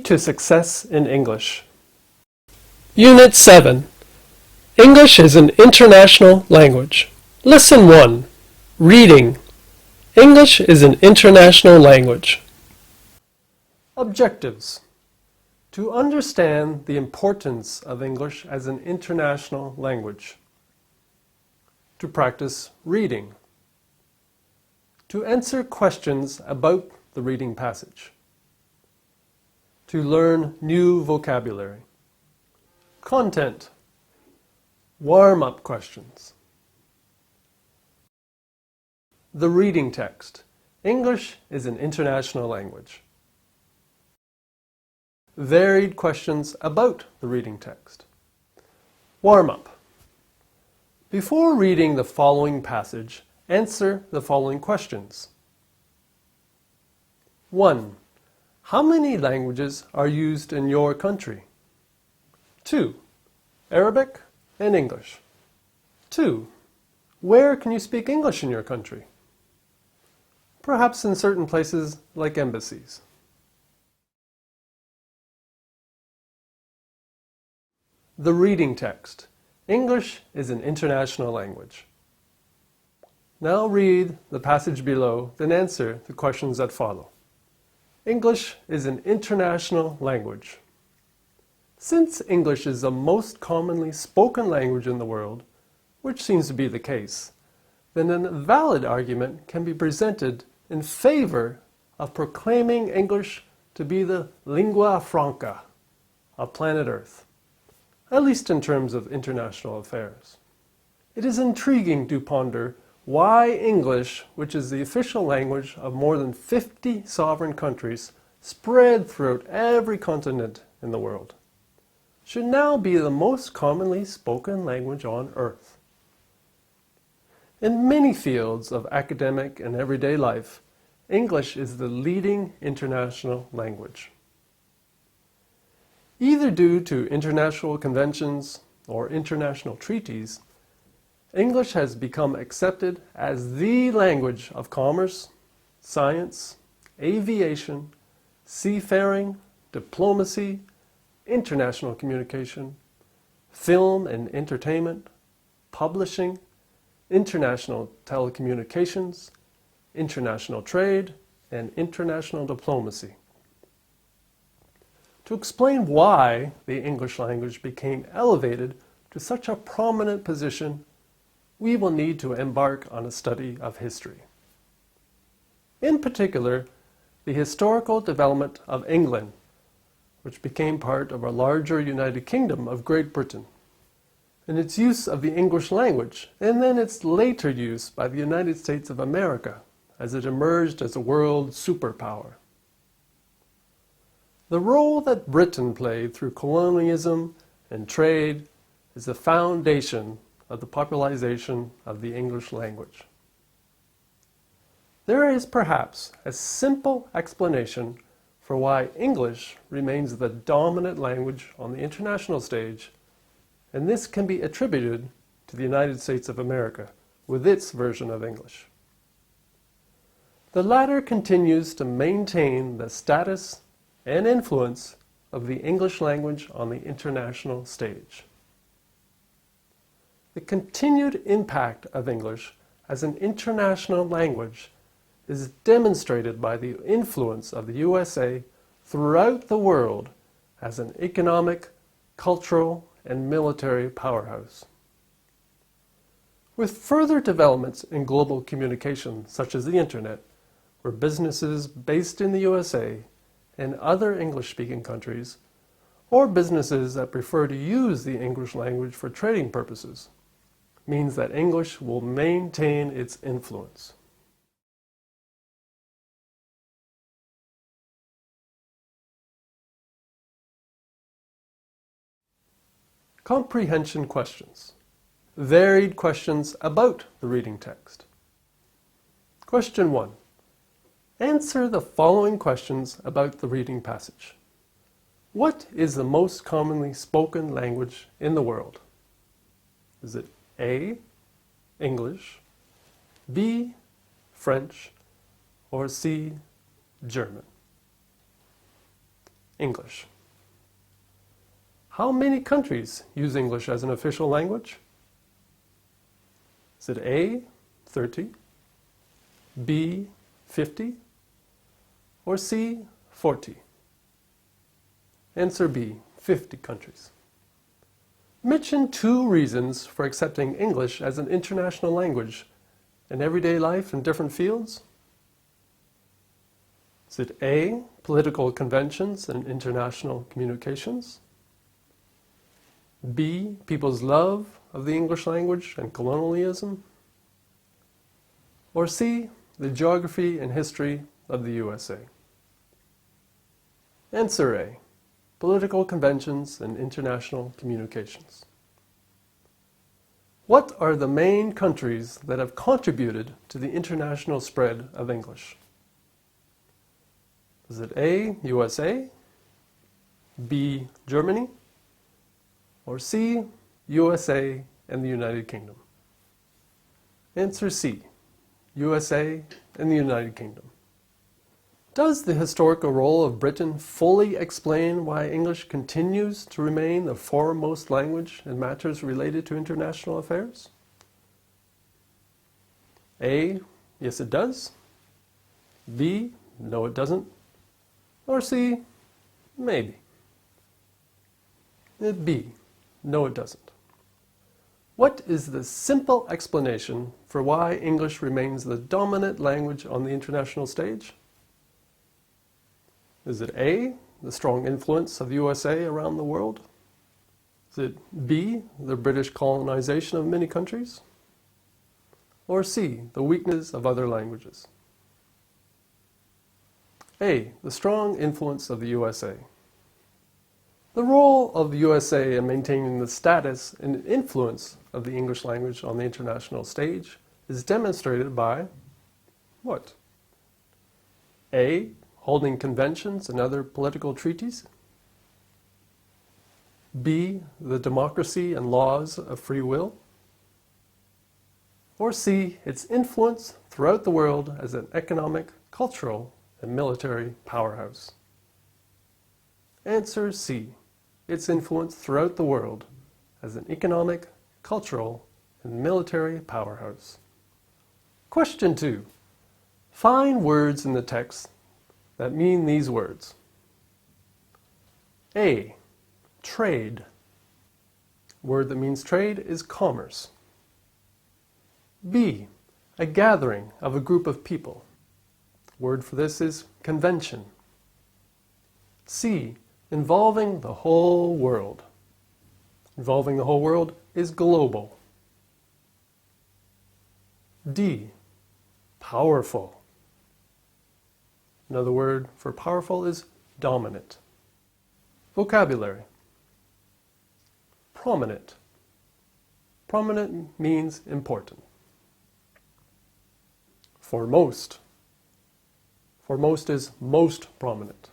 to Success in English. Unit 7. English is an international language. Lesson 1. Reading. English is an international language. Objectives. To understand the importance of English as an international language. To practice reading. To answer questions about the reading passage. To learn new vocabulary. Content. Warm-up questions. The reading text. English is an international language. Varied questions about the reading text. Warm-up. Before reading the following passage, answer the following questions. 1. How many languages are used in your country? 2. Arabic and English. 2. Where can you speak English in your country? Perhaps in certain places like embassies. The reading text. English is an international language. Now read the passage below, then answer the questions that follow. English is an international language. Since English is the most commonly spoken language in the world, which seems to be the case, then a valid argument can be presented in favor of proclaiming English to be the lingua franca of planet Earth, at least in terms of international affairs. It is intriguing to ponder why English, which is the official language of more than 50 sovereign countries spread throughout every continent in the world, should now be the most commonly spoken language on Earth. In many fields of academic and everyday life, English is the leading international language. Either due to international conventions or international treaties, English has become accepted as the language of commerce, science, aviation, seafaring, diplomacy, international communication, film and entertainment, publishing, international telecommunications, international trade, and international diplomacy. To explain why the English language became elevated to such a prominent position, we will need to embark on a study of history. In particular, the historical development of England, which became part of a larger United Kingdom of Great Britain, and its use of the English language, and then its later use by the United States of America as it emerged as a world superpower. The role that Britain played through colonialism and trade is the foundation of the popularization of the English language. There is perhaps a simple explanation for why English remains the dominant language on the international stage, and this can be attributed to the United States of America with its version of English. The latter continues to maintain the status and influence of the English language on the international stage. The continued impact of English as an international language is demonstrated by the influence of the USA throughout the world as an economic, cultural, and military powerhouse. With further developments in global communication, such as the Internet, where businesses based in the USA and other English-speaking countries, or businesses that prefer to use the English language for trading purposes, means that English will maintain its influence. Comprehension questions. Varied questions about the reading text. Question 1. Answer the following questions about the reading passage. What is the most commonly spoken language in the world? Is it A, English, B, French, or C, German? English. How many countries use English as an official language? Is it A, 30, B, 50, or C, 40? Answer B, 50 countries. Mention 2 reasons for accepting English as an international language in everyday life in different fields. Is it A, political conventions and international communications? B, people's love of the English language and colonialism? Or C, the geography and history of the USA? Answer A, political conventions and international communications. What are the main countries that have contributed to the international spread of English? Is it A, USA, B, Germany, or C, USA and the United Kingdom? Answer C, USA and the United Kingdom. Does the historical role of Britain fully explain why English continues to remain the foremost language in matters related to international affairs? A, yes it does. B, no it doesn't. Or C, maybe. B, no it doesn't. What is the simple explanation for why English remains the dominant language on the international stage? Is it A, the strong influence of the USA around the world? Is it B, the British colonization of many countries? Or C, the weakness of other languages? A, the strong influence of the USA. The role of the USA in maintaining the status and influence of the English language on the international stage is demonstrated by what? A, holding conventions and other political treaties. B, the democracy and laws of free will. Or C, its influence throughout the world as an economic, cultural, and military powerhouse. Answer C, its influence throughout the world as an economic, cultural, and military powerhouse. Question 2. Find words in the text that mean these words. A, trade. Word that means trade is commerce. B, a gathering of a group of people. Word for this is convention. C, involving the whole world. Involving the whole world is global. D, powerful. Another word for powerful is dominant. Vocabulary. Prominent. Prominent means important. Foremost. Foremost is most prominent.